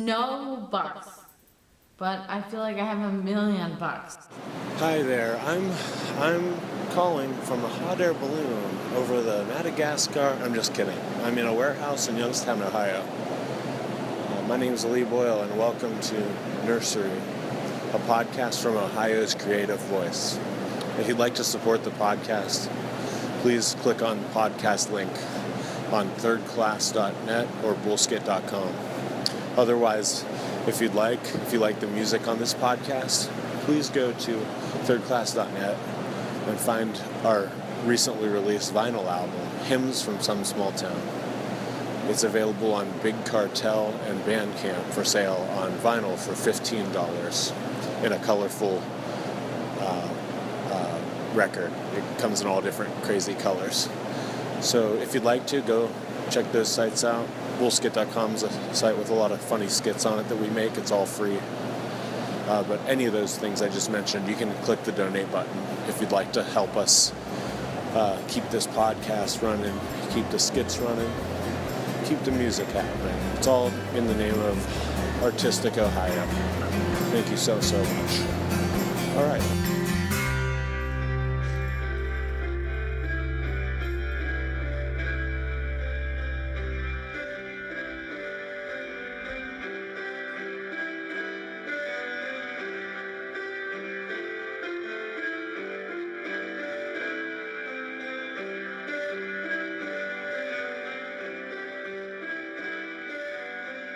no bucks, but I feel like I have $1 million bucks. Hi there. I'm calling from a hot air balloon over the Madagascar. I'm just kidding. I'm in a warehouse in Youngstown, Ohio. My name is Boyle, and welcome to Nursery, a podcast from Ohio's creative voice. If you'd like to support the podcast, please click on the podcast link on thirdclass.net or bullskit.com. Otherwise, if you like the music on this podcast, please go to thirdclass.net and find our recently released vinyl album, Hymns from Some Small Town. It's available on Big Cartel and Bandcamp for sale on vinyl for $15 in a colorful record. It comes in all different crazy colors. So if you'd like to, go check those sites out. Bullskit.com is a site with a lot of funny skits on it that we make. It's all free. But any of those things I just mentioned, you can click the donate button if you'd like to help us keep this podcast running, keep the skits running, keep the music happening. It's all in the name of Artistic Ohio. Thank you so much. All right.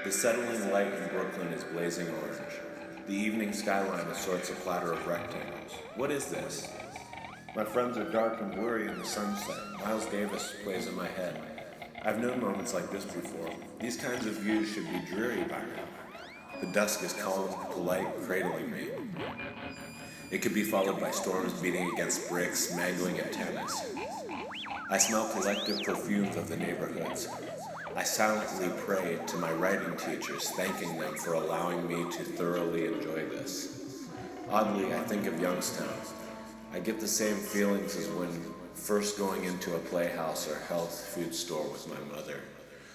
The settling light in Brooklyn is blazing orange. The evening skyline assorts a platter of rectangles. What is this? My friends are dark and blurry in the sunset. Miles Davis plays in my head. I've known moments like this before. These kinds of views should be dreary by now. The dusk is calm, polite, cradling me. It could be followed by storms beating against bricks, mangling at tennis. I smell collective perfumes of the neighborhoods. I silently pray to my writing teachers, thanking them for allowing me to thoroughly enjoy this. Oddly, I think of Youngstown. I get the same feelings as when first going into a playhouse or health food store with my mother.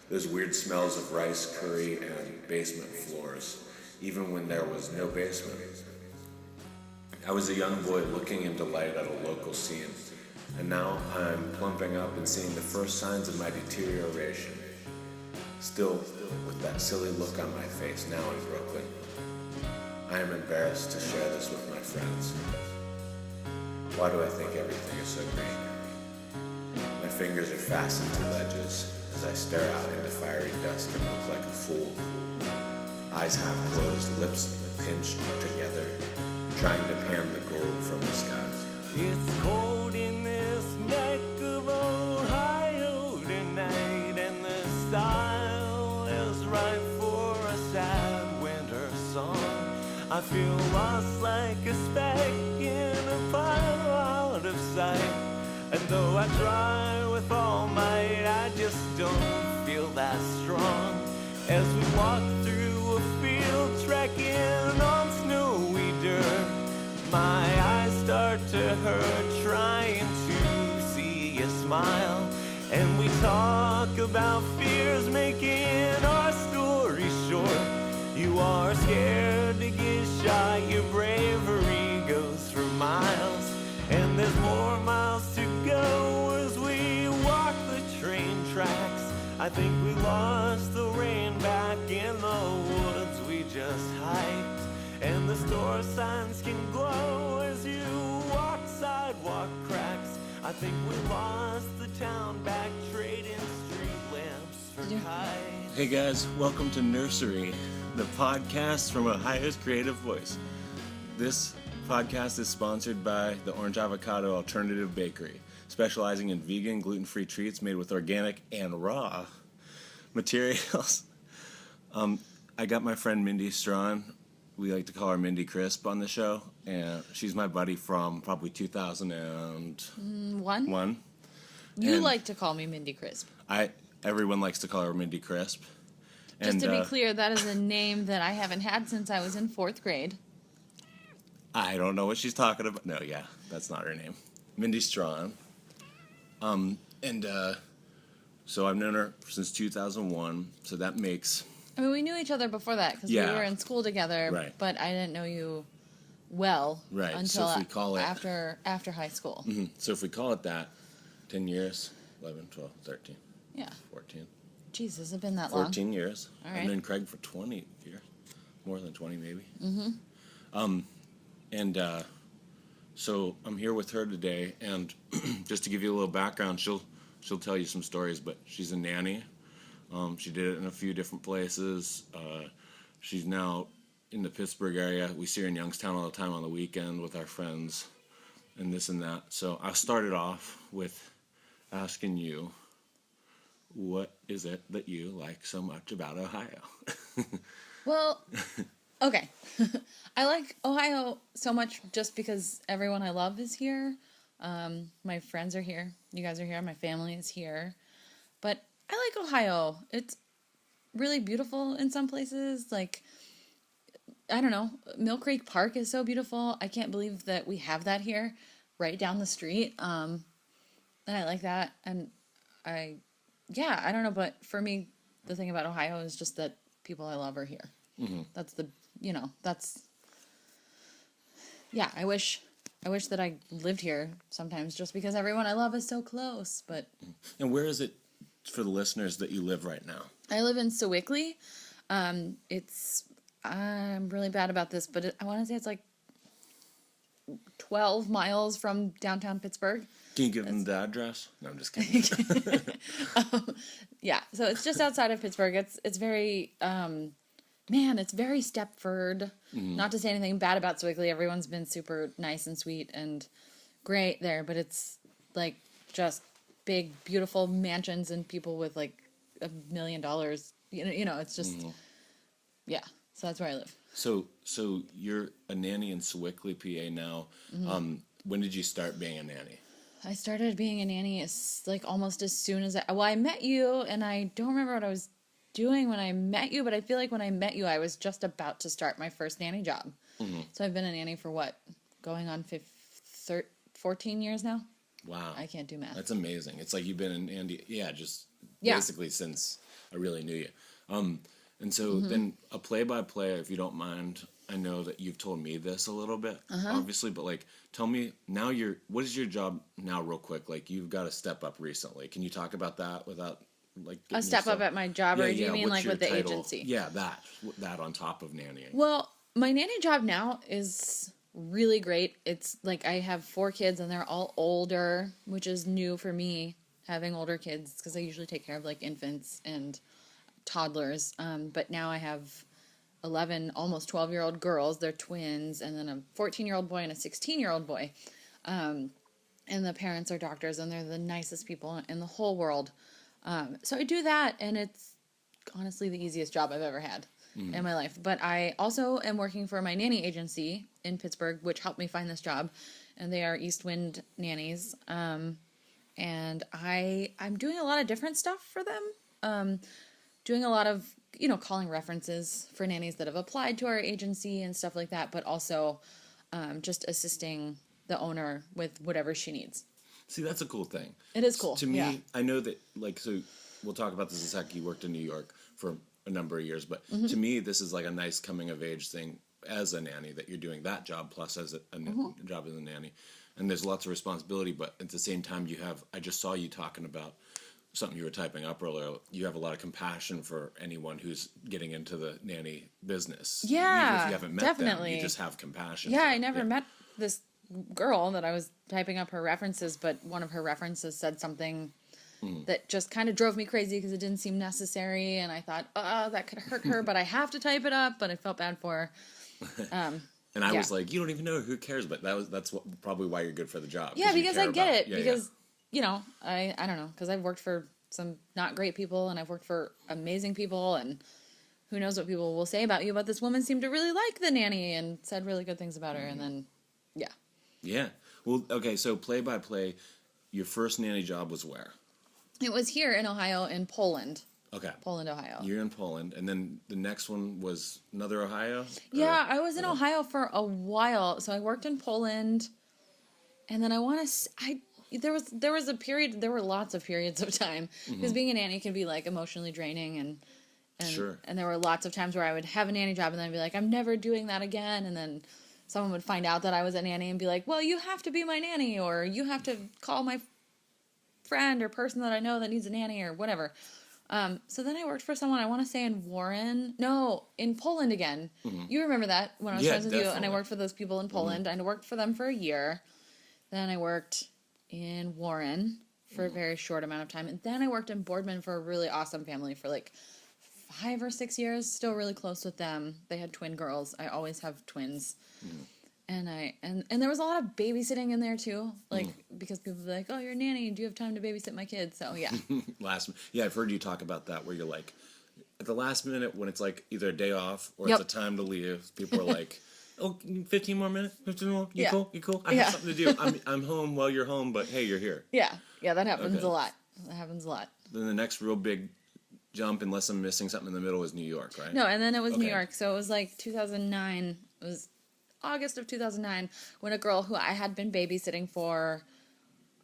Those weird smells of rice, curry, and basement floors, even when there was no basement. I was a young boy looking in delight at a local scene, and now I'm plumping up and seeing the first signs of my deterioration. Still, with that silly look on my face now in Brooklyn, I am embarrassed to share this with my friends. Why do I think everything is so green? My fingers are fastened to ledges as I stare out into fiery dusk and look like a fool. Eyes half closed, lips pinched together, trying to pan the gold from the sky. It's cold in this neck of Ohio tonight, and the style is right for a sad winter song. I feel lost like a speck in a pile out of sight, and though I try with all might, I just don't feel that strong. As we walk through a field trekking on snowy dirt, my eyes start to hurt trying to see you smile. And we talk about fears making our story short. You are scared to get shot, your bravery goes for miles. And there's more miles to go as we walk the train tracks. I think we lost the rain back in the woods we just hiked. And the store signs can glow as you walk sidewalk cracks. I think we lost the town back trading street lamps for kites. Hey guys, welcome to Nursery, the podcast from Ohio's creative voice. This podcast is sponsored by the Orange Avocado Alternative Bakery, specializing in vegan, gluten-free treats made with organic and raw materials. I got my friend Mindy Strawn. We like to call her Mindy Crisp on the show, and she's my buddy from probably 2001. You like to call me Mindy Crisp. Everyone likes to call her Mindy Crisp. Just to be clear, that is a name that I haven't had since I was in 4th grade. I don't know what she's talking about. No, yeah, that's not her name. Mindy Strawn. So I've known her since 2001, so that makes I mean, we knew each other before that because we were in school together, Right. but I didn't know you well Right. until So if we call it after high school. Mm-hmm. So if we call it that, 10 years, 11, 12, 13, Yeah. 14. Jeez, has it been that long? 14 years. All right. I've known Craig for 20 years. More than 20, maybe. Mm-hmm. So I'm here with her today, and just to give you a little background, she'll tell you some stories, but she's a nanny. She did it in a few different places. She's now in the Pittsburgh area. We see her in Youngstown all the time on the weekend with our friends and this and that. So I started off with asking you, what is it that you like so much about Ohio? Well, okay. I like Ohio so much just because everyone I love is here. My friends are here. You guys are here. My family is here. But I like Ohio. It's really beautiful in some places. Like, I don't know. Mill Creek Park is so beautiful. I can't believe that we have that here right down the street. And I like that. And I don't know. But for me, the thing about Ohio is just that people I love are here. Mm-hmm. I wish that I lived here sometimes just because everyone I love is so close. But And where is it for the listeners that you live right now? I live in Sewickley. I'm really bad about this, but I want to say it's like 12 miles from downtown Pittsburgh. Can you give them the address? No, I'm just kidding. Yeah, so it's just outside of Pittsburgh. It's very, it's very Stepford. Mm-hmm. Not to say anything bad about Sewickley. Everyone's been super nice and sweet and great there, but it's like just big, beautiful mansions and people with like $1 million. You know, it's just, yeah. So that's where I live. So you're a nanny in Sewickley, PA now. Mm-hmm. When did you start being a nanny? I started being a nanny almost as soon as I met you, and I don't remember what I was doing when I met you, but I feel like when I met you, I was just about to start my first nanny job. Mm-hmm. So I've been a nanny for going on 14 years now? Wow. I can't do math. That's amazing. It's like you've been in Andy, basically since I really knew you. And so then a play-by-play, if you don't mind, I know that you've told me this a little bit, obviously, but like, tell me now what is your job now real quick? Like, you've got a step up recently. Can you talk about that without like a step up at my job, or do you mean like with the title? agency? Yeah, that on top of nannying. Well, my nanny job now is really great. It's like I have 4 kids and they're all older, which is new for me, having older kids, because I usually take care of like infants and toddlers. But now I have 11, almost 12-year-old girls. They're twins, and then a 14-year-old boy and a 16-year-old boy. And the parents are doctors, and they're the nicest people in the whole world. So I do that, and it's honestly the easiest job I've ever had in my life. But I also am working for my nanny agency in Pittsburgh, which helped me find this job, and they are East Wind Nannies. And I'm doing a lot of different stuff for them. Doing a lot of, calling references for nannies that have applied to our agency and stuff like that, but also just assisting the owner with whatever she needs. See, that's a cool thing. It is cool. To me, I know that, so we'll talk about this in a sec. You worked in New York for a number of years, but to me, this is like a nice coming of age thing as a nanny, that you're doing that job plus as a job as a nanny. And there's lots of responsibility, but at the same time, I just saw you talking about something you were typing up earlier. You have a lot of compassion for anyone who's getting into the nanny business. Yeah, even if you haven't met definitely. them, you just have compassion. Yeah, I never met this girl that I was typing up her references, but one of her references said something that just kind of drove me crazy because it didn't seem necessary, and I thought, that could hurt her, but I have to type it up, but I felt bad for her. And I was like, you don't even know, who cares? But that's probably why you're good for the job. Yeah, because I get it. Because, I don't know, because I've worked for some not great people, and I've worked for amazing people, and who knows what people will say about you, but this woman seemed to really like the nanny and said really good things about her, and then, yeah. Yeah. Well, okay, so play-by-play, your first nanny job was where? It was here in Ohio, in Poland. Okay. Poland, Ohio. You're in Poland, and then the next one was another Ohio? Yeah, I was in Ohio for a while. So I worked in Poland, and then there was a period, there were lots of periods of time, because being a nanny can be like emotionally draining, and And there were lots of times where I would have a nanny job and then I'd be like, I'm never doing that again. And then someone would find out that I was a nanny and be like, well, you have to be my nanny, or you have to call my friend or person that I know that needs a nanny or whatever. So then I worked for someone, I want to say in Poland again. Mm-hmm. You remember that when I was friends with you, and I worked for those people in Poland. Mm-hmm. I worked for them for a year. Then I worked in Warren for a very short amount of time. And then I worked in Boardman for a really awesome family for like 5 or 6 years, still really close with them. They had twin girls. I always have twins. Mm. And there was a lot of babysitting in there too, like because people would be like, "Oh, you're a nanny. Do you have time to babysit my kids?" So yeah. I've heard you talk about that where you're like, at the last minute when it's like either a day off or it's a time to leave, people are like, "Oh, 15 more minutes? 15 more? You cool? You cool? I have something to do. I'm home while you're home, but hey, you're here." Yeah, that happens a lot. Then the next real big jump, unless I'm missing something in the middle, is New York, right? No, and then it was New York. So it was like 2009. It was August of 2009 when a girl who I had been babysitting for,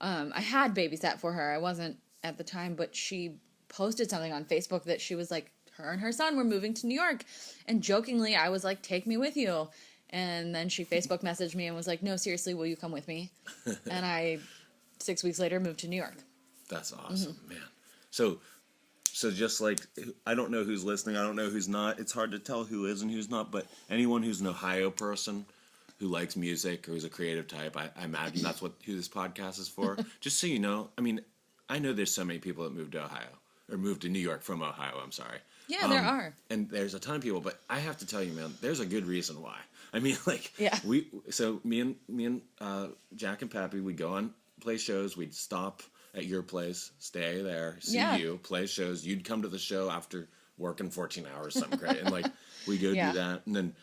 I had babysat for her. I wasn't at the time, but she posted something on Facebook that she was like, her and her son were moving to New York. And jokingly, I was like, take me with you. And then she Facebook messaged me and was like, no, seriously, will you come with me? And I, 6 weeks later, moved to New York. That's awesome, man. So just like, I don't know who's listening, I don't know who's not. It's hard to tell who is and who's not, but anyone who's an Ohio person who likes music or who's a creative type, I imagine that's who this podcast is for. Just so you know, I mean, I know there's so many people that moved to Ohio, or moved to New York from Ohio, I'm sorry. Yeah, there are. And there's a ton of people, but I have to tell you, man, there's a good reason why. I mean, like, me and Jack and Pappy, we'd go on, play shows, we'd stop at your place, stay there, see you, play shows. You'd come to the show after working 14 hours, something great. And like, we go do that. And then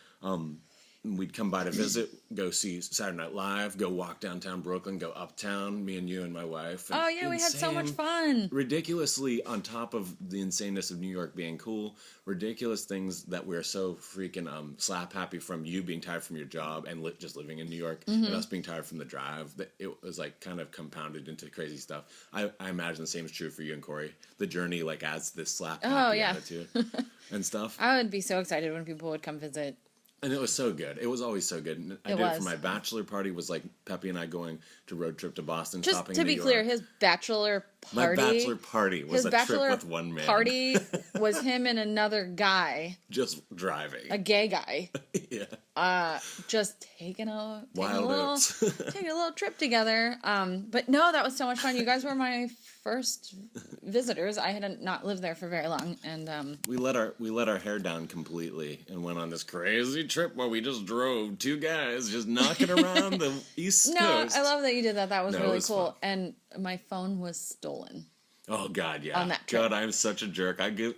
we'd come by to visit, go see Saturday Night Live, go walk downtown Brooklyn, go uptown, me and you and my wife. And we had so much fun. Ridiculously, on top of the insaneness of New York being cool, ridiculous things that we're so freaking slap happy from you being tired from your job and just living in New York, and us being tired from the drive, that it was like kind of compounded into crazy stuff. I imagine the same is true for you and Corey. The journey like adds this slap happy attitude and stuff. I would be so excited when people would come visit. And it was so good. It was always so good. And I did it for my bachelor party. Was like Peppy and I going to road trip to Boston, stopping in New York. Just to be clear, his bachelor party. My bachelor party was a trip with one man. Party was him and another guy. Just driving. A gay guy. Yeah. Just taking a little trip together. But no, that was so much fun. You guys were my first visitors. I had not lived there for very long, and we let our hair down completely and went on this crazy trip where we just drove, two guys just knocking around the East Coast. No, I love that you did that. That was really cool. Fun. And my phone was stolen. Oh God, yeah. On that trip. God, I'm such a jerk. I gave.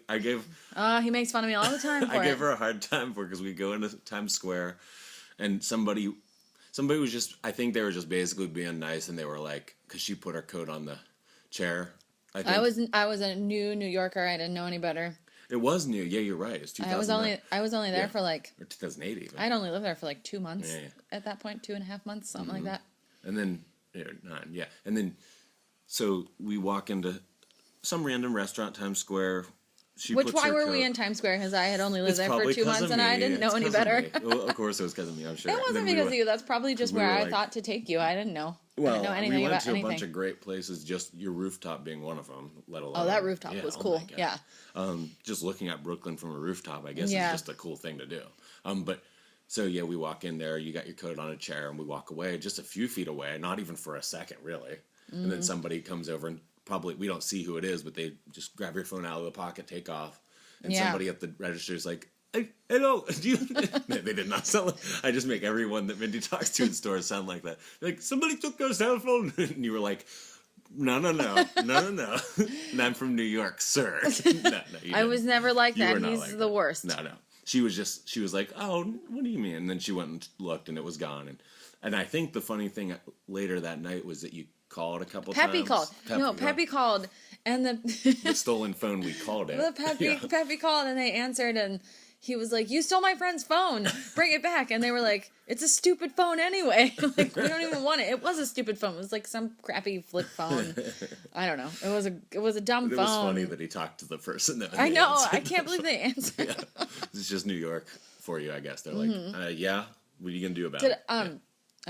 He makes fun of me all the time. I gave her a hard time for it because we go into Times Square, and somebody was just. I think they were just basically being nice, and they were like, because she put her coat on the chair. I was a new New Yorker. I didn't know any better. It was new. Yeah, you're right. It's 2000. I was only there for like. Or 2008 even. I'd only lived there for like 2 months at that point, 2.5 months, something like that. And then 9, yeah. And then, so we walk into some random restaurant, Times Square. Why were we in Times Square? Because I had only lived there for 2 months and I didn't know any better. Well, of course it was because of me, I'm sure. It wasn't because of you. That's probably just where I thought to take you. I didn't know. Well, I didn't know anything we went about to anything. a bunch of great places, just your rooftop being one of them, let alone... Oh, that rooftop was cool. Yeah. Just looking at Brooklyn from a rooftop, I guess, is just a cool thing to do. We walk in there, you got your coat on a chair, and we walk away just a few feet away, not even for a second, really. Mm. And then somebody comes over, and probably, we don't see who it is, but they just grab your phone out of the pocket, take off, and somebody at the register is like, hey, hello, do you... They did not sound like... I just make everyone that Mindy talks to in stores sound like that. Like, somebody took your cell phone, and you were like... No. And I'm from New York, sir. No, I was never like that. He's like the worst. No. She was like, oh, what do you mean? And then she went and looked, and it was gone. And I think the funny thing later that night was that you called a couple times. Peppy called, and the stolen phone, we called it. Peppy called, and they answered, and he was like, "You stole my friend's phone. Bring it back." And they were like, "It's a stupid phone anyway. Like, we don't even want it." It was a stupid phone. It was like some crappy flip phone. I don't know. It was a dumb phone. It was funny that he talked to the person that. I know. I can't believe they answered. Yeah. It's just New York for you, I guess. They're like, yeah. What are you gonna do about it? I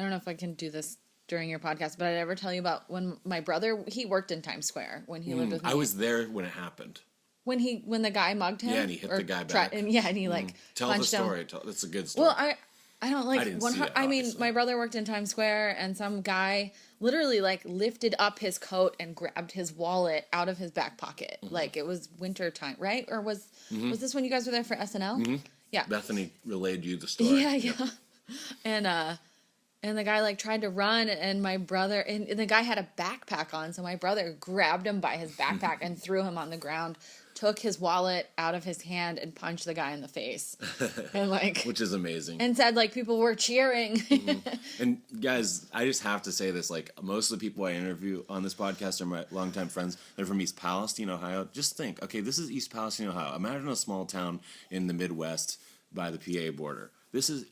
don't know if I can do this during your podcast, but I'd ever tell you about when my brother, he worked in Times Square when he lived with me. I was there when it happened. When the guy mugged him? Yeah, and he hit the guy back. And he like Tell the punched story. him. That's a good story. Well, I don't like. I didn't see it, obviously. My brother worked in Times Square, and some guy literally like lifted up his coat and grabbed his wallet out of his back pocket. Like it was winter time, right? Or was this when you guys were there for SNL? Yeah. Bethany relayed you the story. Yeah. And the guy like tried to run, and my brother and the guy had a backpack on, so my brother grabbed him by his backpack and threw him on the ground, took his wallet out of his hand and punched the guy in the face. And like which is amazing. And said like people were cheering. And guys, I just have to say this, like most of the people I interview on this podcast are my longtime friends. They're from East Palestine, Ohio. Just think, okay, this is East Palestine, Ohio. Imagine a small town in the Midwest by the PA border. This is,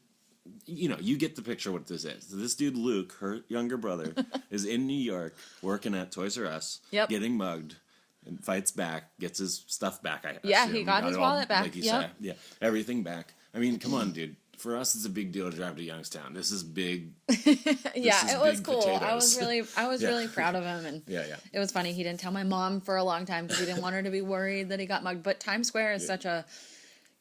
you get the picture what this is. So this dude, Luke, her younger brother, is in New York working at Toys R Us, getting mugged, and fights back, gets his stuff back. He got his wallet back. Like you say. Yeah, everything back. I mean, come on, dude. For us, it's a big deal to drive to Youngstown. This is big. It was cool. Potatoes. I was really proud of him, and it was funny. He didn't tell my mom for a long time because he didn't want her to be worried that he got mugged. But Times Square is such a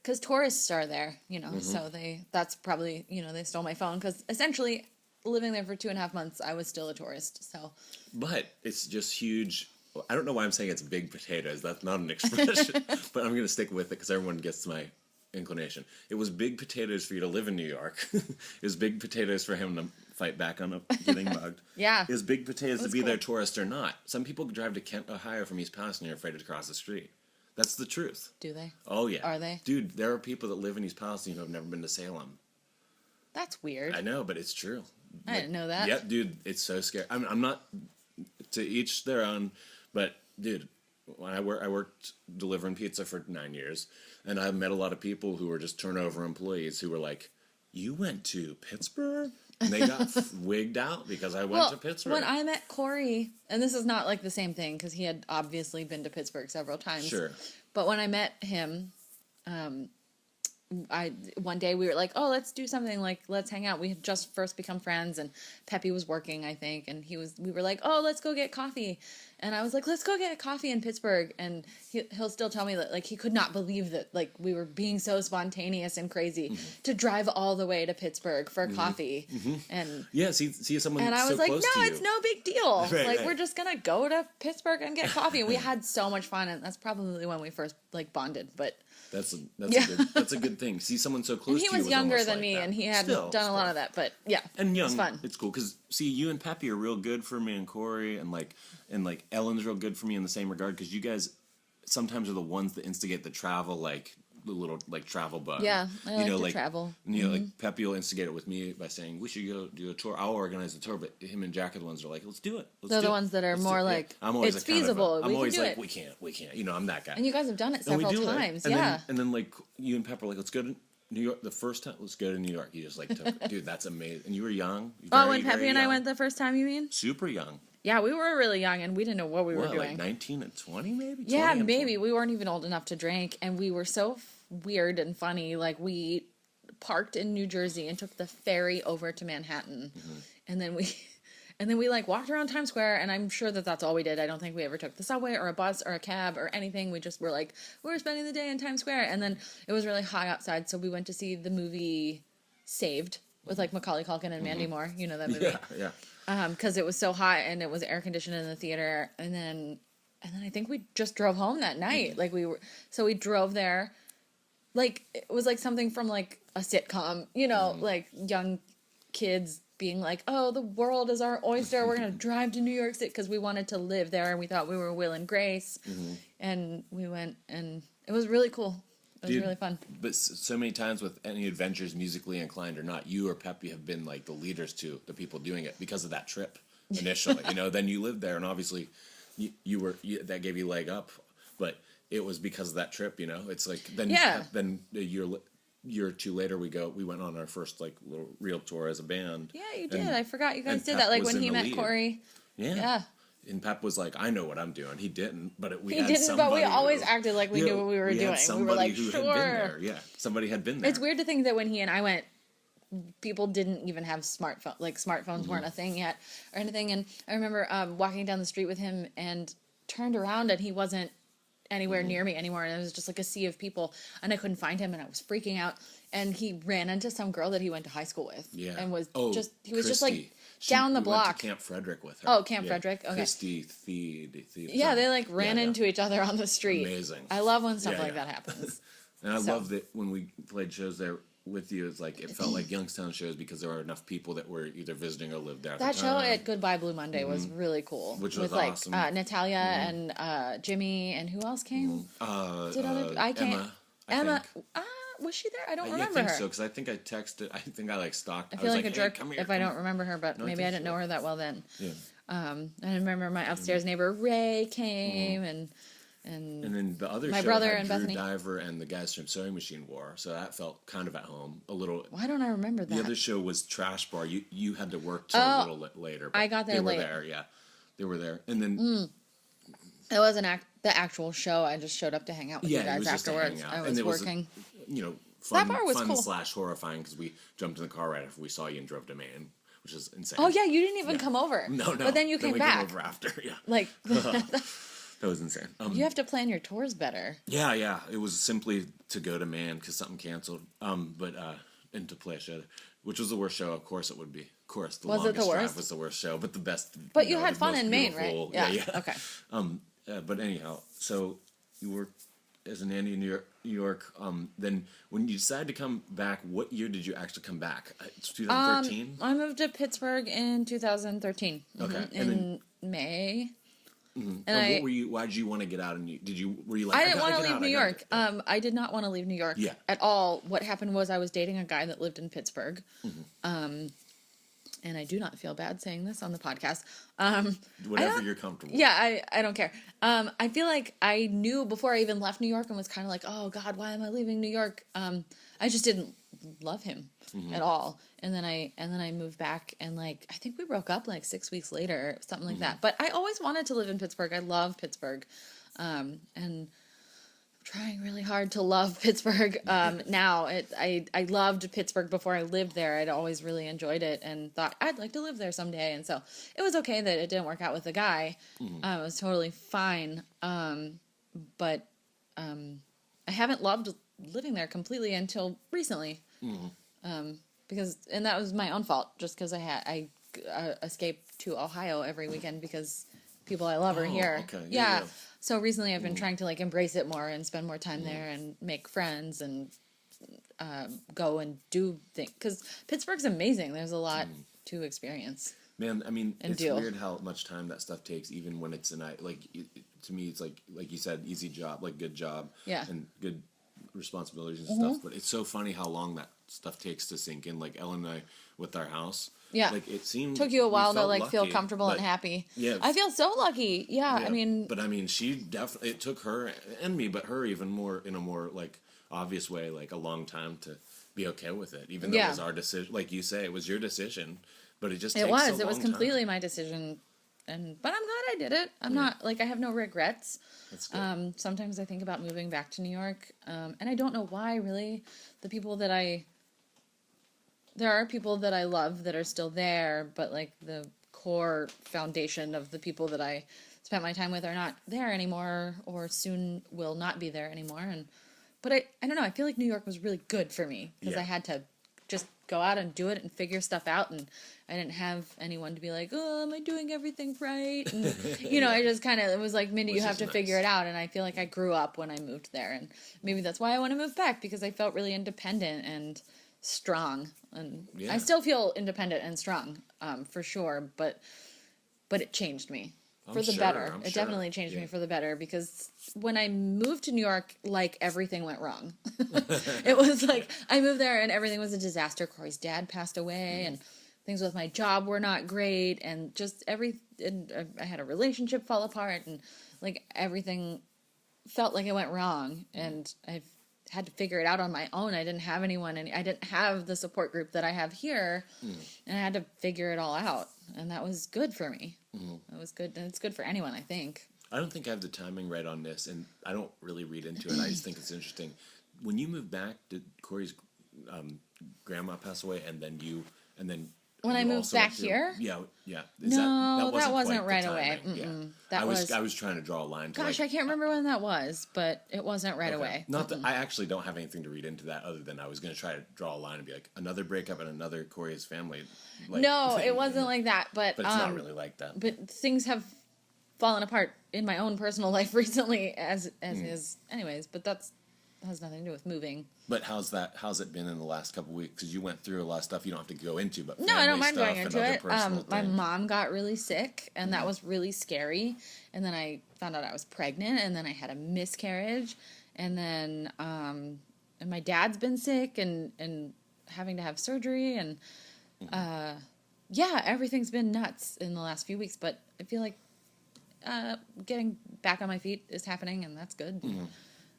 because tourists are there, so that's probably, they stole my phone because essentially living there for 2.5 months, I was still a tourist. So, but it's just huge. I don't know why I'm saying it's big potatoes. That's not an expression, but I'm going to stick with it because everyone gets my inclination. It was big potatoes for you to live in New York. It was big potatoes for him to fight back on getting mugged. Yeah. It was big potatoes to be there tourist or not. Some people drive to Kent, Ohio from East Palestine and are afraid to cross the street. That's the truth. Do they? Oh, yeah. Are they? Dude, there are people that live in East Palestine who have never been to Salem. That's weird. I know, but it's true. I didn't know that. Yeah, dude, it's so scary. I'm not, to each their own, but, dude, when I worked delivering pizza for 9 years, and I met a lot of people who were just turnover employees who were like, "You went to Pittsburgh?" And they got wigged out because I went to Pittsburgh. When I met Corey, and this is not like the same thing because he had obviously been to Pittsburgh several times. Sure. But when I met him, one day we were like, "Oh, let's do something, like let's hang out." We had just first become friends, and Peppy was working, I think, and we were like, "Oh, let's go get coffee." And I was like, "Let's go get coffee in Pittsburgh." And he'll still tell me that like he could not believe that like we were being so spontaneous and crazy to drive all the way to Pittsburgh for coffee. And see someone. And I was so like, close "No, to you. it's no big deal. Right. We're just gonna go to Pittsburgh and get coffee." And we had so much fun, and that's probably when we first like bonded. But that's a good thing. See someone so close. And he to you was younger almost than like me, that. and he hadn't done a lot of that. But yeah, and young, it's fun. It's cool because see, you and Peppy are real good for me, and Corey, and Ellen's real good for me in the same regard because you guys sometimes are the ones that instigate the travel, like the little like travel bug. Yeah, I like to travel. And, like Peppy will instigate it with me by saying we should go do a tour. I'll organize a tour, but him and Jack are the ones that are like, let's do it. They're the ones that are more like, it's feasible. I'm always like, we can't. I'm that guy. And you guys have done it several times, And then like you and Pepper are like, let's go to New York. The first time, let's go to New York. You just like took, dude, that's amazing. And you were young. When Peppy and I went the first time, you mean? Super young. Yeah, we were really young, and we didn't know what we were doing. Like 19 and 20, maybe? Yeah, maybe. We weren't even old enough to drink, and we were so weird and funny. Like, we parked in New Jersey and took the ferry over to Manhattan, and then we like walked around Times Square, and I'm sure that that's all we did. I don't think we ever took the subway or a bus or a cab or anything. We just were like, we're spending the day in Times Square, and then it was really hot outside, so we went to see the movie Saved with like Macaulay Culkin and Mandy Moore. You know that movie? Yeah. Because it was so hot and it was air conditioned in the theater, and then I think we just drove home that night. Like we drove there, like it was like something from like a sitcom, like young kids being like, "Oh, the world is our oyster. We're gonna drive to New York City," because we wanted to live there and we thought we were Will and Grace, and we went, and it was really cool. It was really fun. But so many times with any adventures, musically inclined or not, you or Peppy have been like the leaders to the people doing it because of that trip initially. Then you lived there, and obviously that gave you a leg up. But it was because of that trip. It's like then a year year or two later, we went on our first like little real tour as a band. Yeah, you did. I forgot you guys and did Pep that. Like was when in he the met lead. Corey. Yeah. And Pep was like, I know what I'm doing. He didn't, but we He had didn't, somebody but we always who- acted like we knew what we were doing. We were like, who sure. had been there. Yeah, somebody had been there. It's weird to think that when he and I went, people didn't even have smartphones. Like smartphones weren't a thing yet or anything. And I remember walking down the street with him and turned around and he wasn't anywhere near me anymore. And it was just like a sea of people and I couldn't find him and I was freaking out. And he ran into some girl that he went to high school with. Yeah. And was he Christy. was just like down the We block. went to Camp Frederick with her. Oh, Camp Frederick. Okay. Christy Theed. Yeah, they like ran into each other on the street. Amazing. I love when stuff Yeah, like yeah. that happens. And I So- love that when we played shows there with you, it's like it felt like Youngstown shows because there were enough people that were either visiting or lived there. At That the show time. at Goodbye Blue Monday was really cool. Which was with like awesome. Natalia and Jimmy and who else came? I came. Emma. Emma. Was she there? I don't Yeah, I remember think her. so because I think I texted. I think I like stalked. I feel was like a "Hey, jerk come here, if I come don't remember her, but No, I maybe think I didn't know her that well then. Yeah. I remember my upstairs neighbor Ray came and And then the other My show brother had and Drew Bethany. Diver and the guys from Sewing Machine War, so that felt kind of at home. A little. why don't I remember that? The other show was Trash Bar. You had to work till a little later. But I got there They were late. there, yeah. They were there, and then It wasn't the actual show. I just showed up to hang out with you it guys was just to afterwards. hang out. I And was it working. Fun, part was fun cool. / horrifying because we jumped in the car right after we saw you and drove to Maine, which is insane. Oh yeah, you didn't even come over. No. But then you came we back. Came over after, yeah. Like That was insane. you have to plan your tours better. Yeah. It was simply to go to Maine because something canceled. And to play a show, which was the worst show. Of course, it would be. Of course, the Was it the longest drive worst? was the worst show, but the best. But you know, had the fun most in Maine, right? beautiful- Yeah. Yeah. Okay. But anyhow, so you worked as a nanny in New York. Then when you decided to come back, what year did you actually come back? It's 2013. I moved to Pittsburgh in 2013. Okay, and In then- May. And And what were you? Why did you want to get out? And were you like? I didn't gotta want to get leave out, New I gotta York. get-" I did not want to leave New York Yeah. at all. What happened was I was dating a guy that lived in Pittsburgh. And I do not feel bad saying this on the podcast. Whatever you're comfortable. Yeah, I don't care. I feel like I knew before I even left New York and was kind of like, oh God, why am I leaving New York? I just didn't love him at all. And then I moved back and like I think we broke up like 6 weeks later, something like that. But I always wanted to live in Pittsburgh. I love Pittsburgh, and I'm trying really hard to love Pittsburgh now. I loved Pittsburgh before I lived there. I'd always really enjoyed it and thought I'd like to live there someday. And so it was okay that it didn't work out with the guy. It was totally fine. But I haven't loved living there completely until recently. Because that was my own fault. Just because I escaped to Ohio every weekend because people I love are here. Okay. Yeah. So recently I've been trying to like embrace it more and spend more time there and make friends and go and do things. Because Pittsburgh's amazing. There's a lot to experience. Man, I mean, And it's do. weird how much time that stuff takes, even when it's to me, it's like you said, easy job, like good job, Yeah. and good responsibilities and stuff. But it's so funny how long that stuff takes to sink in. Like Ellen and I with our house, Yeah. like it seemed Took you a we while to felt like feel lucky, comfortable but- and happy. Yeah. I feel so lucky. Yeah. Yeah, I mean, but I mean, she definitely. It took her and me, but her even more in a more like obvious way, like a long time to be okay with it, even though Yeah. it was our decision. Like you say, it was your decision, but it just it takes was. a It was long completely time. my decision. But I'm glad I did it. I'm not like I have no regrets. That's good. Sometimes I think about moving back to New York, and I don't know why. Really, there are people that I love that are still there, but like the core foundation of the people that I spent my time with are not there anymore, or soon will not be there anymore. But I don't know. I feel like New York was really good for me because I Yeah. had to just go out and do it and figure stuff out, and I didn't have anyone to be like, oh, am I doing everything right? And I just kind of, it was like, Mindy, Which you have is to nice. figure it out. And I feel like I grew up when I moved there, and maybe that's why I want to move back, because I felt really independent and strong, and Yeah. I still feel independent and strong, for sure, but it changed me for the sure, better. I'm It sure. definitely changed me Yeah. for the better, because when I moved to New York, like everything went wrong. It was like I moved there and everything was a disaster. Corey's dad passed away, and things with my job were not great, and just I had a relationship fall apart, and like everything felt like it went wrong, and I've had to figure it out on my own. I didn't have anyone, and I didn't have the support group that I have here, and I had to figure it all out, and that was good for me. That was good, and it's good for anyone, I think. I don't think I have the timing right on this, and I don't really read into it. I just think it's interesting. When you moved back, did Corey's grandma pass away, and then when I moved also back went through, here? Yeah. No, that wasn't quite the right away. timing. That I was trying to draw a line. Gosh, I can't remember when that was, but it wasn't right away. Not that I actually don't have anything to read into that, other than I was going to try to draw a line and be like another breakup and another Corey's family. No, it wasn't like that, but it's not really like that. But things have fallen apart in my own personal life recently, as is, anyways. But that has nothing to do with moving. But how's it been in the last couple of weeks? Because you went through a lot of stuff you don't have to go into, but no, I don't mind going into it. My mom got really sick, and that was really scary. And then I found out I was pregnant, and then I had a miscarriage, and then and my dad's been sick and having to have surgery, and everything's been nuts in the last few weeks. But I feel like getting back on my feet is happening, and that's good.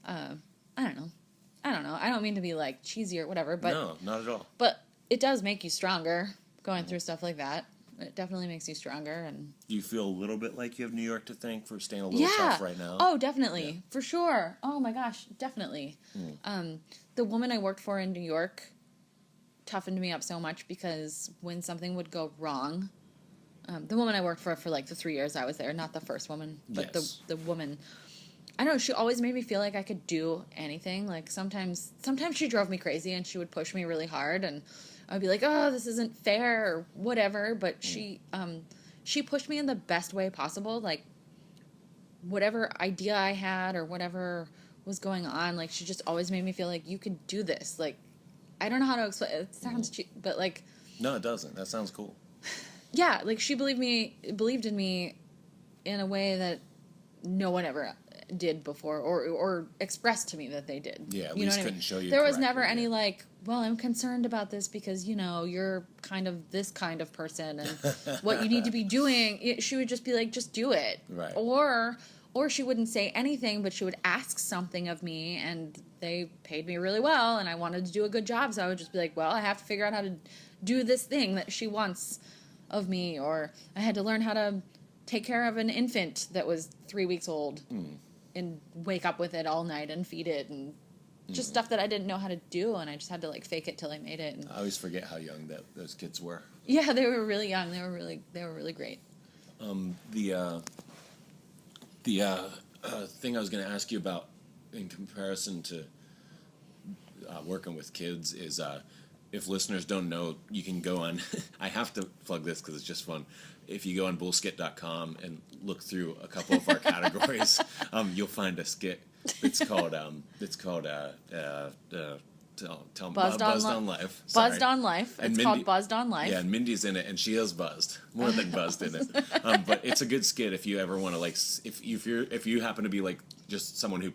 I don't know. I don't mean to be like cheesy or whatever, but no, not at all. But it does make you stronger going through stuff like that. It definitely makes you stronger. And do you feel a little bit like you have New York to thank for staying a little tough right now? Oh, definitely, for sure. Oh my gosh, definitely. The woman I worked for in New York toughened me up so much, because when something would go wrong, the woman I worked for like the 3 years I was there, not the first woman, but the woman. I don't know, she always made me feel like I could do anything. Like sometimes she drove me crazy, and she would push me really hard, and I'd be like, oh, this isn't fair or whatever. But she pushed me in the best way possible. Like whatever idea I had or whatever was going on, like she just always made me feel like you could do this. Like I don't know how to explain it. It sounds cheap, but like no, it doesn't. That sounds cool. Yeah, like she believed in me in a way that no one ever did before, or expressed to me that they did. Yeah, at least couldn't show you. There was never any like, well, I'm concerned about this because you're kind of this kind of person, and what you need to be doing. She would just be like, just do it, right? Or she wouldn't say anything, but she would ask something of me, and they paid me really well, and I wanted to do a good job, so I would just be like, well, I have to figure out how to do this thing that she wants of me, or I had to learn how to take care of an infant that was 3 weeks old. And wake up with it all night and feed it, and just stuff that I didn't know how to do, and I just had to like fake it till I made it. And I always forget how young those kids were. Yeah, they were really young. They were really great. The thing I was going to ask you about in comparison to working with kids is if listeners don't know, you can go on. I have to plug this because it's just fun. If you go on bullskit.com and look through a couple of our categories, you'll find a skit. It's called Buzzed on Life. Sorry. Buzzed on Life. It's called Buzzed on Life. Yeah, and Mindy's in it, and she is buzzed more than buzzed in it. But it's a good skit if you ever want to like if you happen to be like just someone who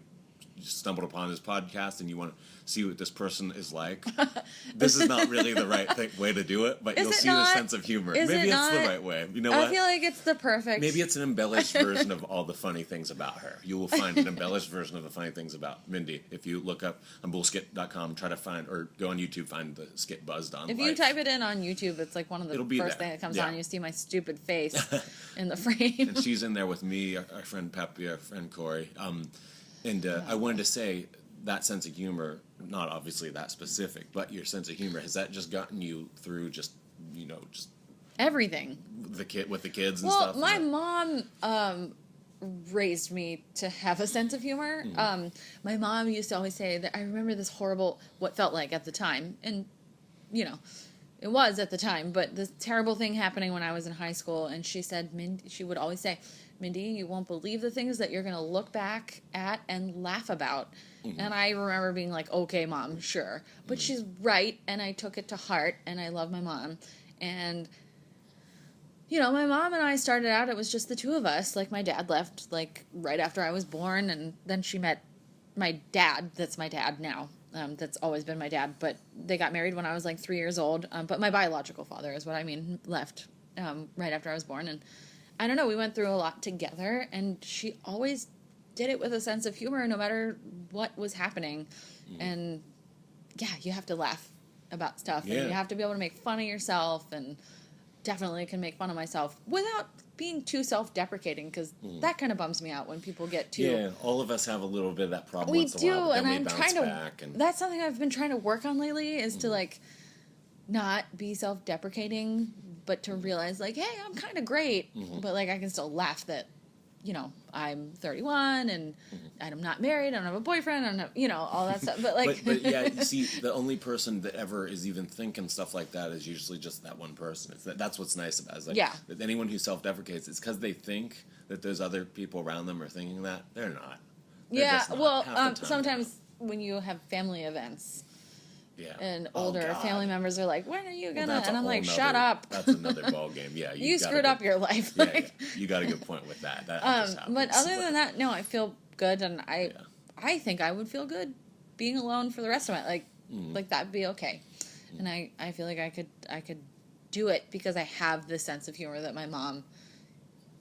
stumbled upon this podcast and you want to see what this person is like. This is not really the right way to do it, but you'll see the sense of humor. Maybe it's the right way. You know what? I feel like it's the perfect. Maybe it's an embellished version of all the funny things about her. You will find an embellished version of the funny things about Mindy if you look up on bullskit.com, try to find, or go on YouTube, find the skit Buzzed on Life. If you type it in on YouTube, it's like one of the first things that comes on. You see my stupid face in the frame. And she's in there with me, our friend Peppy, our friend Corey. I wanted to say that sense of humor, not obviously that specific, but your sense of humor, has that just gotten you through just everything? With the kids and stuff? Well, my mom raised me to have a sense of humor. Mm-hmm. My mom used to always say that I remember this horrible, what felt like at the time, and it was at the time, but this terrible thing happening when I was in high school, and she said, she would always say, Mindy, you won't believe the things that you're going to look back at and laugh about. Mm-hmm. And I remember being like, okay, Mom, sure. But she's right, and I took it to heart, and I love my mom. And, my mom and I started out, it was just the two of us. Like, my dad left, like, right after I was born, and then she met my dad. That's my dad now. That's always been my dad. But they got married when I was, like, 3 years old. But my biological father is what I mean, left right after I was born. And I don't know, we went through a lot together, and she always did it with a sense of humor no matter what was happening. And yeah, you have to laugh about stuff. Yeah. And you have to be able to make fun of yourself, and definitely can make fun of myself without being too self-deprecating, because that kind of bums me out when people get too... Yeah, all of us have a little bit of that problem We once in a while, do, but then and we I'm bounce trying to... back. And That's something I've been trying to work on lately, is to, like, not be self-deprecating, but to realize, like, hey, I'm kind of great, but, like, I can still laugh that, you know, I'm 31, and I'm not married, I don't have a boyfriend, I don't have, you know, all that stuff, but, like... but yeah, you see, the only person that ever is even thinking stuff like that is usually just that one person. That's what's nice about it. It's like, Yeah. that anyone who self-deprecates, it's because they think that those other people around them are thinking that. They're not. They're Yeah, just not. well, Half the time sometimes when you have family events, yeah. and Oh, older God. family members are like, when are you Well, gonna... that's And a I'm like, whole shut nother- up. That's another ball game. Yeah, You got a screwed up good- your life. Yeah, Like, yeah, you got a good point with that. That just happens. but other than that, no, I feel good, and Yeah. I think I would feel good being alone for the rest of my like that'd be okay. And I feel like I could do it because I have this sense of humor that my mom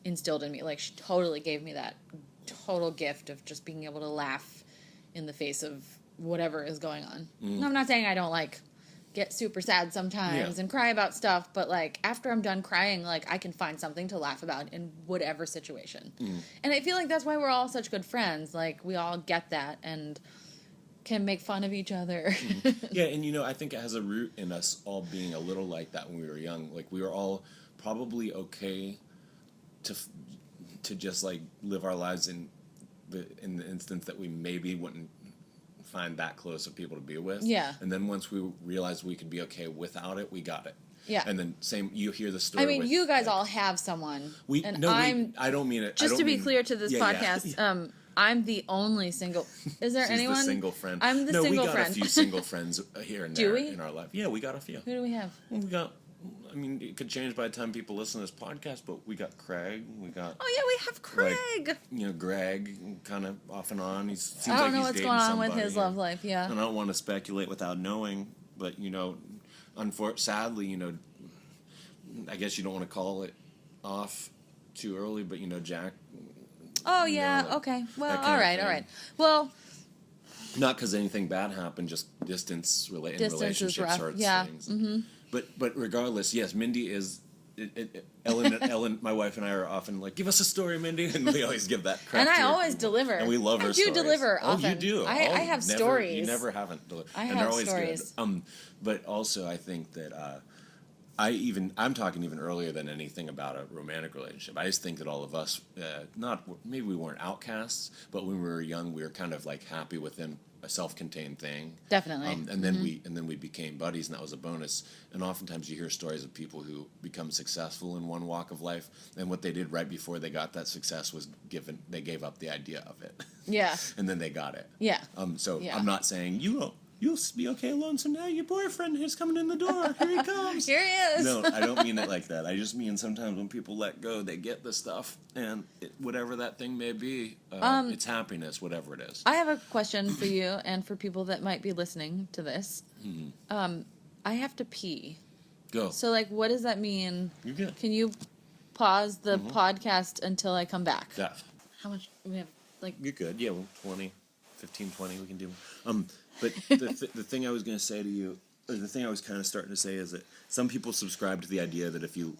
instilled in me. Like, she totally gave me that total gift of just being able to laugh in the face of whatever is going on. And I'm not saying I don't, like, get super sad sometimes and cry about stuff, but, like, after I'm done crying, like, I can find something to laugh about in whatever situation. And I feel like that's why we're all such good friends. Like, we all get that and can make fun of each other. Yeah, and you know, I think it has a root in us all being a little like that when we were young. Like, we were all probably okay to just, like, live our lives in the instance that we maybe wouldn't find that close of people to be with. Yeah. And then once we realized we could be okay without it, we got it. Yeah. And then you hear the story. I mean, with, you guys like, all have someone. I don't mean it. Just to be clear to this podcast, I'm the only single. Is there She's anyone? the single friend. I'm the single we got friend. a few single friends here and Do there we? in our life. Yeah, we got a few. Who do we have? We got. I mean, it could change by the time people listen to this podcast, but we got Craig. We got. Oh yeah, we have Craig. You know, Greg, kind of off and on. Seems I don't like know he's what's dating going on with somebody. his love life. Yeah. And I don't want to speculate without knowing, but you know, sadly, you know, I guess you don't want to call it off too early, but you know, Jack. Oh yeah. like, Okay. Well, that kind all of right. thing. All right. Well, Not because anything bad happened, just distance in Distance is relationships rough, hurts yeah. things. But regardless, yes, Mindy is. Ellen, my wife and I are often like, give us a story, Mindy, and we always give that crap. and to I her. always deliver. And we love her I do stories. deliver Oh, often. you do. I have stories. You never haven't delivered. I and have they're always stories. good. But also, I think that I'm talking even earlier than anything about a romantic relationship. I just think that all of us, maybe we weren't outcasts, but when we were young, we were kind of like happy within a self-contained thing. Definitely. And then we became buddies, and that was a bonus. And oftentimes you hear stories of people who become successful in one walk of life, and what they did right before they got that success was they gave up the idea of it. Yeah. And then they got it. Yeah. So Yeah. I'm not saying you'll be okay alone. So now your boyfriend is coming in the door. Here he comes. Here he is. No, I don't mean it like that. I just mean sometimes when people let go, they get the stuff, and whatever that thing may be, it's happiness, whatever it is. I have a question for you and for people that might be listening to this. I have to pee. Go. So, like, what does that mean? You're good. Can you pause the podcast until I come back? Yeah. How much? We have, like... You're good. Yeah, well, 15, 20, we can do. But the thing I was going to say to you, or the thing I was kind of starting to say is that some people subscribe to the idea that if you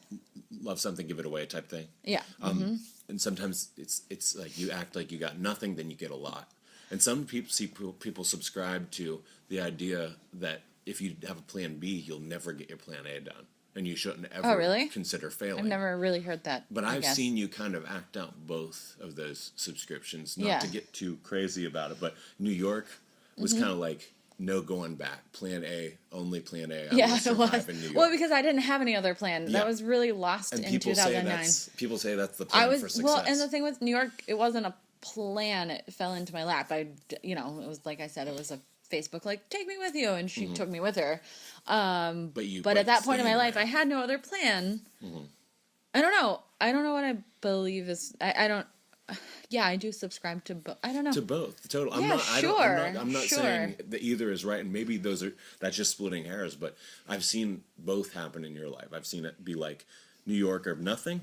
love something, give it away type thing. Yeah. And sometimes it's like you act like you got nothing, then you get a lot. And some people subscribe to the idea that if you have a plan B, you'll never get your plan A done. And you shouldn't ever consider failing. I've never really heard that. But I've seen you kind of act out both of those subscriptions, not to get too crazy about it. But New York was kind of like, no going back. Plan A, only plan A. Yeah, it was. In New York. Well, because I didn't have any other plan. Yeah. That was really lost And in 2009. People say that's the plan for success. Well, and the thing with New York, it wasn't a plan. It fell into my lap. It was like I said, it was a Facebook, like, take me with you, and she took me with her. But at that point in my life, I had no other plan. I don't know. I don't know what I believe is. I don't. Yeah, I do subscribe to both. I don't know. To both, total. I'm Yeah, not, sure, I'm not sure. saying that either is right, and maybe that's just splitting hairs. But I've seen both happen in your life. I've seen it be like New York or nothing,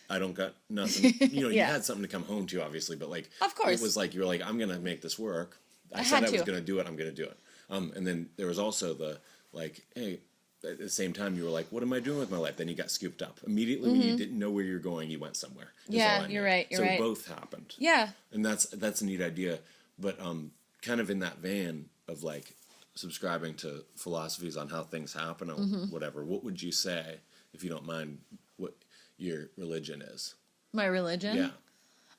I don't got nothing. You Yeah. had something to come home to, obviously, but like, Of course. it was like you were like, I'm gonna make this work. I I said had I was to. gonna do it. I'm gonna do it. And then there was also the like, hey. At the same time, you were like, "What am I doing with my life?" Then you got scooped up immediately when you didn't know where you're going. You went somewhere. is Yeah, all I you're knew. right, you're so right. both happened. Yeah. And that's a neat idea. But kind of in that vein of like subscribing to philosophies on how things happen or whatever. What would you say, if you don't mind, what your religion is? My religion?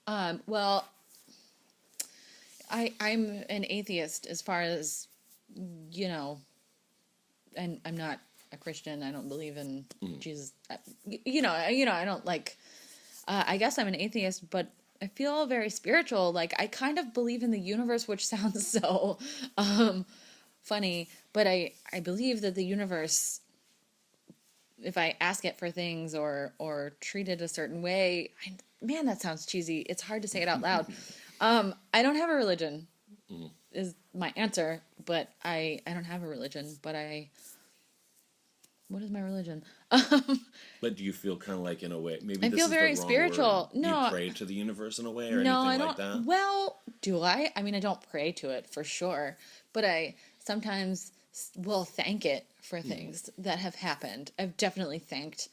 Yeah. Well, I'm an atheist as far as, and I'm not a Christian. I don't believe in Jesus. I don't like, I guess I'm an atheist, but I feel very spiritual. Like, I kind of believe in the universe, which sounds so funny, but I believe that the universe, if I ask it for things or treat it a certain way, man, that sounds cheesy. It's hard to say it out loud. I don't have a religion, is my answer, but I don't have a religion, but what is my religion? But do you feel kind of like, in a way, maybe I this feel is very the wrong spiritual. word. No. You pray to the universe in a way, or No, anything I like don't. that? Well, do I? I mean, I don't pray to it for sure, but I sometimes will thank it for things that have happened. I've definitely thanked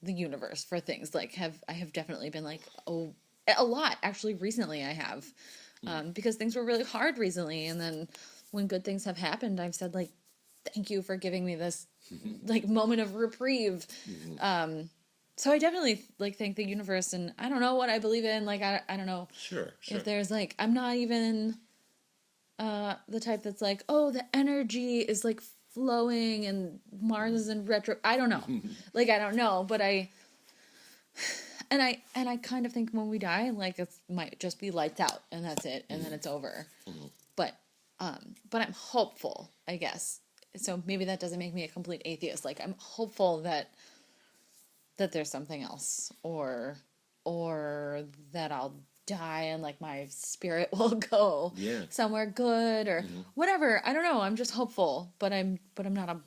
the universe for things like I have definitely been like, oh, a lot actually recently I have, because things were really hard recently, and then when good things have happened, I've said like, thank you for giving me this like moment of reprieve. So I definitely like thank the universe, and I don't know what I believe in. Like, I don't know. Sure. If there's like, I'm not even the type that's like, oh, the energy is like flowing and Mars is in retro. I don't know. Like, I don't know, but I kind of think when we die, like, it might just be lights out and that's it, and then it's over. But I'm hopeful, I guess. So maybe that doesn't make me a complete atheist. Like, I'm hopeful that there's something else, or that I'll die and like my spirit will go somewhere good or whatever. I don't know. I'm just hopeful, but I'm not a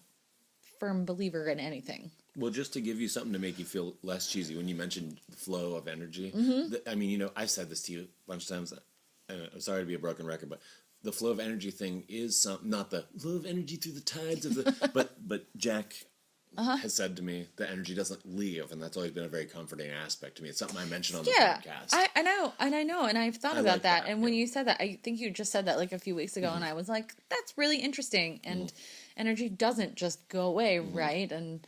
firm believer in anything. Well, just to give you something to make you feel less cheesy, when you mentioned the flow of energy, I mean, I've said this to you a bunch of times, and I'm sorry to be a broken record, but the flow of energy thing is not the flow of energy through the tides of the, but Jack has said to me that energy doesn't leave, and that's always been a very comforting aspect to me. It's something I mentioned on the podcast. I know, and I've thought about like that. that, And when you said that, I think you just said that like a few weeks ago, and I was like, that's really interesting. And energy doesn't just go away, right? And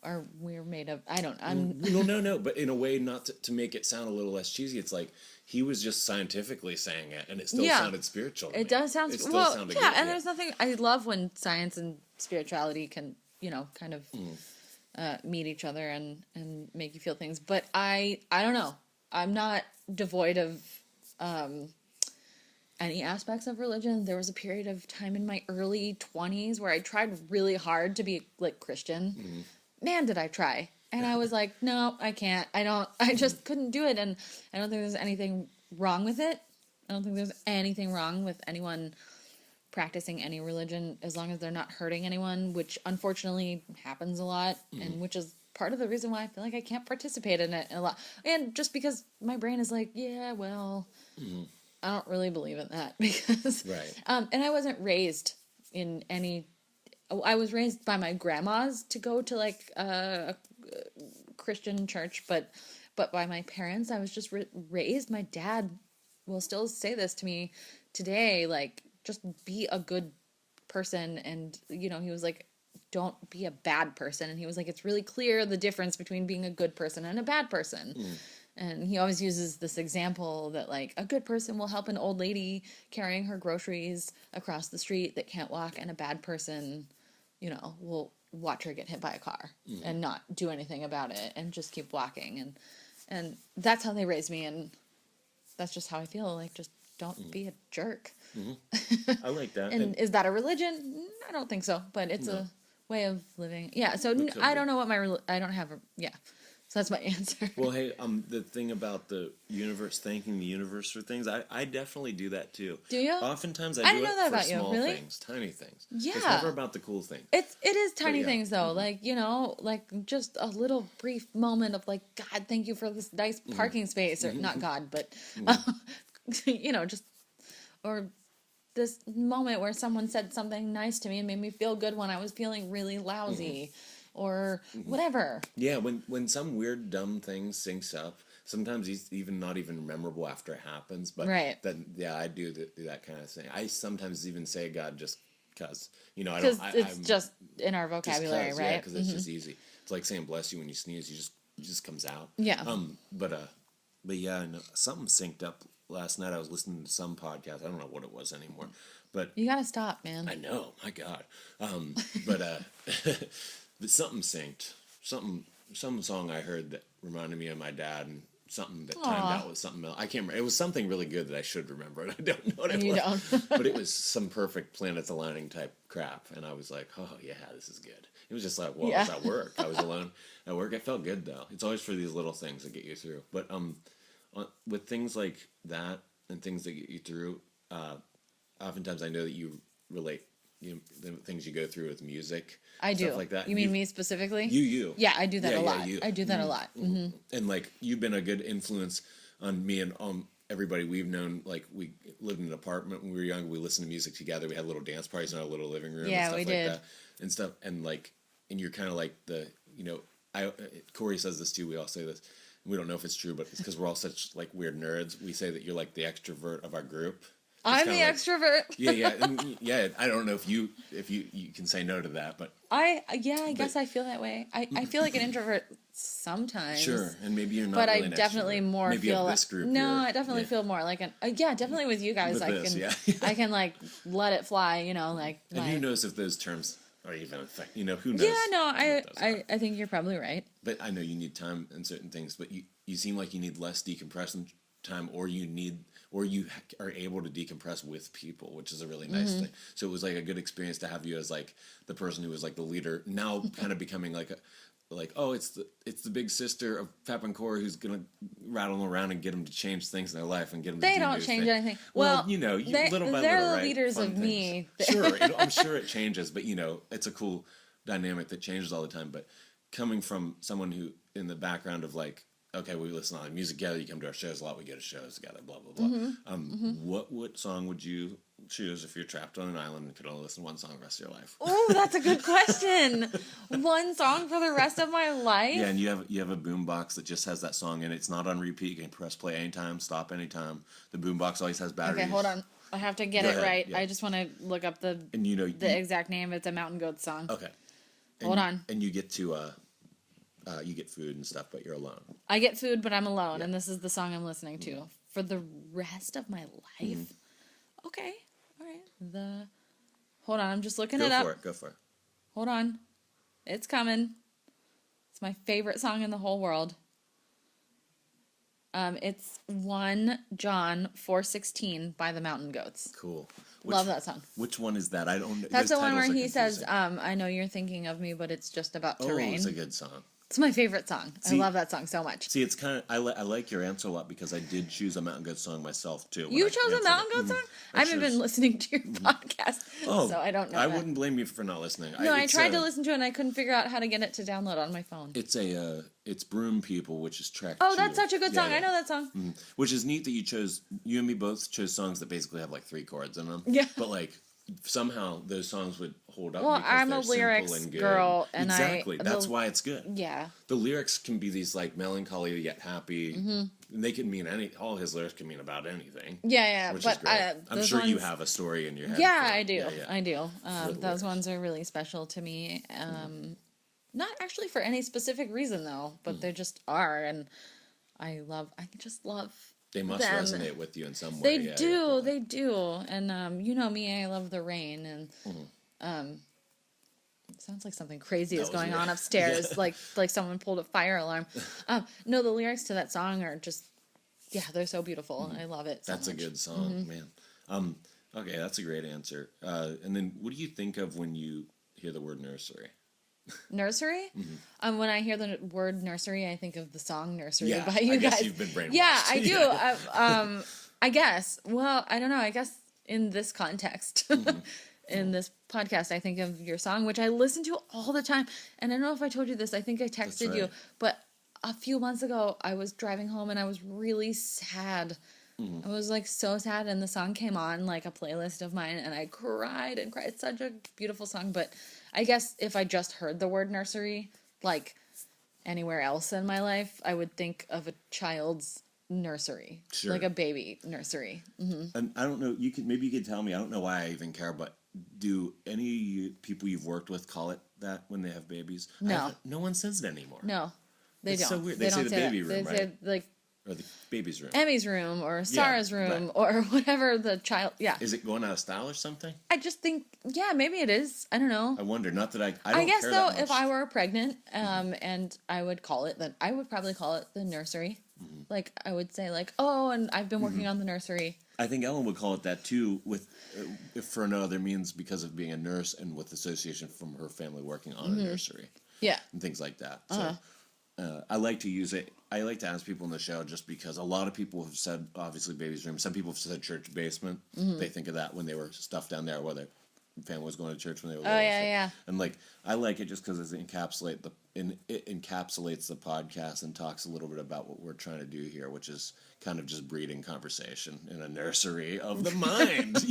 or we're made of, No, but in a way, not to make it sound a little less cheesy, it's like he was just scientifically saying it, and it still sounded spiritual to me. It does sound, it well, sounded yeah, good, and there's nothing, I love when science and spirituality can, kind of meet each other and make you feel things. But I don't know. I'm not devoid of any aspects of religion. There was a period of time in my early 20s where I tried really hard to be like Christian. Man, did I try. And I was like, no, I can't. I just couldn't do it. And I don't think there's anything wrong with it. I don't think there's anything wrong with anyone practicing any religion as long as they're not hurting anyone, which unfortunately happens a lot, and which is part of the reason why I feel like I can't participate in it a lot. And just because my brain is like, yeah, well, I don't really believe in that because, and I wasn't raised in any. I was raised by my grandmas to go to like a Christian church, but by my parents, I was just raised. My dad will still say this to me today, like, just be a good person. And, he was like, don't be a bad person. And he was like, it's really clear the difference between being a good person and a bad person. And he always uses this example that like a good person will help an old lady carrying her groceries across the street that can't walk, and a bad person, will watch her get hit by a car and not do anything about it and just keep walking. And that's how they raised me. And that's just how I feel. Like, just don't be a jerk. I like that. And is that a religion? I don't think so, but it's a way of living. Yeah. So I don't know what I don't have So that's my answer. Well, hey, the thing about the universe, thanking the universe for things, I definitely do that too. Do you? Oftentimes I I do didn't know it that for about you. small Really? things, tiny things. Yeah. It's never about the cool thing. It is tiny yeah. things though, like, you know, like just a little brief moment of like, God, thank you for this nice parking space, or not God, but you know, just, or this moment where someone said something nice to me and made me feel good when I was feeling really lousy, or whatever. Yeah, when some weird dumb thing syncs up, sometimes it's even not even memorable after it happens. But Right. then yeah, I do that kind of thing. I sometimes even say God just because I Because don't. it's I'm just in our just vocabulary, 'cause, right? Yeah, because it's just easy. It's like saying bless you when you sneeze. It just comes out. Yeah. But yeah, I know, something synced up last night. I was listening to some podcast. I don't know what it was anymore, but You gotta stop, man. I know, my God. But but something synced. Some song I heard that reminded me of my dad, and something that timed out with something else. I can't remember. It was something really good that I should remember, and I don't know what it You was. don't. But it was some perfect planets aligning type crap, and I was like, oh yeah, this is good. It was just like, well, I was at work. I was alone at work. It felt good though. It's always for these little things that get you through. But with things like that and things that get you through, oftentimes I know that you relate, the things you go through with music. I do. Stuff like that. You mean me specifically? You. Yeah, I do that a lot. you. I do that a lot. Mm-hmm. And like you've been a good influence on me and everybody we've known. Like we lived in an apartment when we were young. We listened to music together. We had little dance parties in our little living room. Yeah, and stuff we like did. that and stuff. And you're kind of like Corey says this too. We all say this. We don't know if it's true, but it's because we're all such like weird nerds. We say that you're like the extrovert of our group. I'm the extrovert. Yeah. I don't know if you can say no to that, but I guess I feel that way. I feel like an introvert sometimes. sure, and maybe you're not. But really I an definitely extrovert. more maybe feel of this group. no, I definitely feel more like an definitely with you guys. With I this, can yeah. I can like let it fly. Like. And who knows if those terms are even effective? Who knows? Yeah, no, I think you're probably right. But I know you need time and certain things. But you seem like you need less decompression time, or you are able to decompress with people, which is a really nice thing. So it was like a good experience to have you as like the person who was like the leader, now kind of becoming like it's the big sister of Pep and Cora who's gonna rattle them around and get them to change things in their life and get them. They to do don't new change things. anything. Well, Well, little by they're little, the right? leaders Fun of things. me. Sure, I'm sure it changes, but it's a cool dynamic that changes all the time. But coming from someone who in the background of like, okay, we listen to music together, you come to our shows a lot, we go to shows together, blah, blah, blah. What song would you choose if you're trapped on an island and could only listen to one song the rest of your life? Oh, that's a good question. One song for the rest of my life? Yeah, and you have a boombox that just has that song in it. It's not on repeat. You can press play anytime, stop anytime. The boombox always has batteries. Okay, hold on. I have to get Go it ahead, right. yeah. I just want to look up the exact name. It's a Mountain Goats song. Okay. Hold on. And you get to you get food and stuff, but you're alone. I get food, but I'm alone, and this is the song I'm listening to for the rest of my life. Okay, all right. Hold on, I'm just looking it up. Go for it. Hold on, it's coming. It's my favorite song in the whole world. It's 1 John 4:16 by the Mountain Goats. Cool. Love that song. Which one is that? I don't know. That's the one where titles are he says, confusing. I know you're thinking of me, but it's just about terrain. Oh, it's a good song. It's my favorite song. I See- love that song so much. See, it's kind of I like your answer a lot because I did choose a Mountain Goat song myself too. when You I chose a answered Mountain it. Goat song? I I haven't been chose- listening to your podcast, so I don't know. I that. wouldn't blame you for not listening. No, I tried to listen to it and I couldn't figure out how to get it to download on my phone. It's Broom People, which is track. Oh, 2. that's such a good song. Yeah. I know that song. Which is neat that you and me both chose songs that basically have like 3 chords in them. Yeah. But like somehow those songs would hold up. Well, because I'm they're a lyrics simple and good. girl, and exactly. That's why it's good. Yeah. The lyrics can be these like melancholy yet happy. And they can mean all his lyrics can mean about anything. Yeah, Which but is great. I'm those sure you ones- have a story in your head. Yeah, for it. I do. Yeah, yeah. I do. For the Those lyrics. ones are really special to me. Not actually for any specific reason though, but they just are, and I just love. They must them. resonate with you in some way. They yeah, do, yeah. they do, and you know me, I love the rain, and it sounds like something crazy is That was going weird. on upstairs, like someone pulled a fire alarm. No, the lyrics to that song are just, they're so beautiful. I love it. So That's a much. good song, man. Okay, that's a great answer. And then, what do you think of when you hear the word nursery? Nursery? Mm-hmm. When I hear the word nursery, I think of the song Nursery Yeah, by you I guys. guess you've been brainwashed. Yeah, I do. Yeah. I guess. Well, I don't know. I guess in this context, Mm-hmm. in this podcast, I think of your song, which I listen to all the time. And I don't know if I told you this. I think I texted you. right. But a few months ago, I was driving home and I was really sad. I was like so sad, and the song came on like a playlist of mine, and I cried and cried. It's such a beautiful song, but I guess if I just heard the word nursery, like anywhere else in my life, I would think of a child's nursery, Sure. like a baby nursery. And I don't know. Maybe you could tell me. I don't know why I even care, but do any people you've worked with call it that when they have babies? No. No one says it anymore. No, they It's don't. so weird. They say don't the baby that. room, They right? say like Or the baby's room. Emmy's room or Sarah's room or whatever the child. Yeah, Is it going out of style or something? I just think maybe it is. I don't know. I wonder. Not that I don't I guess care though, that much. if I were pregnant, and I would call it that, I would probably call it the nursery. Like I would say, like, oh, and I've been working on the nursery. I think Ellen would call it that too, with if for no other means because of being a nurse and with association from her family working on a nursery Yeah, and things like that. So I like to use it. I like to ask people in the show just because a lot of people have said obviously baby's room. Some people have said church basement. They think of that when they were stuffed down there, where their family was going to church when they were little. yeah. And like I like it just because it encapsulates the podcast and talks a little bit about what we're trying to do here, which is kind of just breeding conversation in a nursery of the mind.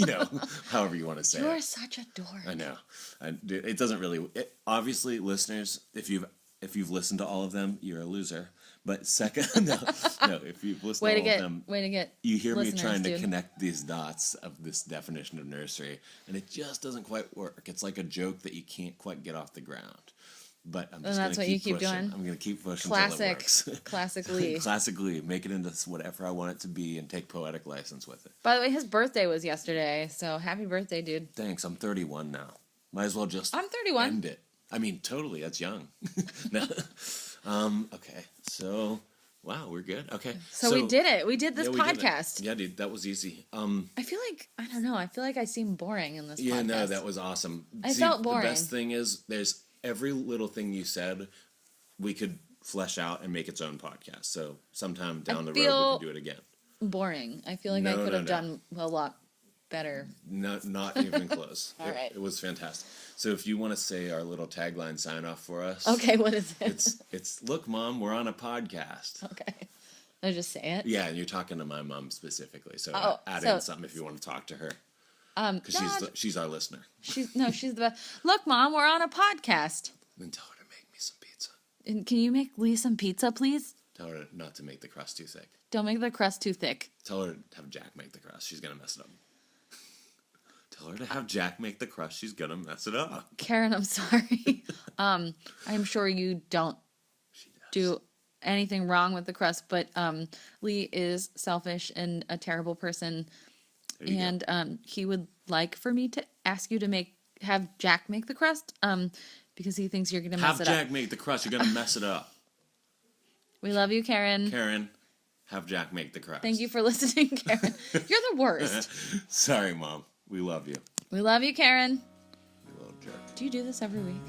However you want to say You are it. such a dork. I know, and it doesn't really. Obviously, listeners, if you've listened to all of them, you're a loser. But second, no, if you've listened to all of them, Way to get. you hear me listeners, trying to dude. connect these dots of this definition of nursery, and it just doesn't quite work. It's like a joke that you can't quite get off the ground. But I'm just And that's gonna what you keep keep pushing. doing? I'm gonna keep pushing Classic, until it works. classically. Classically, make it into whatever I want it to be and take poetic license with it. By the way, his birthday was yesterday, so happy birthday, dude. Thanks. I'm 31 now. Might as well just I'm 31. end it. I mean, totally. That's young. No. Okay. So, wow, we're good. Okay. So we did it. We did this we did it. podcast. Yeah, dude, that was easy. I feel like, I don't know. I feel like I seem boring in this Yeah, podcast. no, that was awesome. I felt boring. The best thing is, there's every little thing you said, we could flesh out and make its own podcast. So sometime down the road, we can do it again. boring. I feel like I could have done a lot better. Not even close. All right. It was fantastic. So if you want to say our little tagline sign off for us. Okay, what is it? It's look, Mom, we're on a podcast. Okay. I just say it. Yeah, and you're talking to my mom specifically. So add so- in something if you want to talk to her. Because Dad, she's our listener. she's the best. Look, Mom, we're on a podcast. Then tell her to make me some pizza. And can you make Lee some pizza, please? Tell her not to make the crust too thick. Don't make the crust too thick. Tell her to have Jack make the crust. She's going to mess it up. Tell her to have Jack make the crust. She's going to mess it up. Karen, I'm sorry. I'm sure you don't do anything wrong with the crust, but Lee is selfish and a terrible person. And he would like for me to ask you to have Jack make the crust because he thinks you're going to mess it up. Have Jack make the crust. You're going to mess it up. We love you, Karen. Karen, have Jack make the crust. Thank you for listening, Karen. You're the worst. Sorry, Mom. We love you. We love you, Karen. You little jerk. Do you do this every week?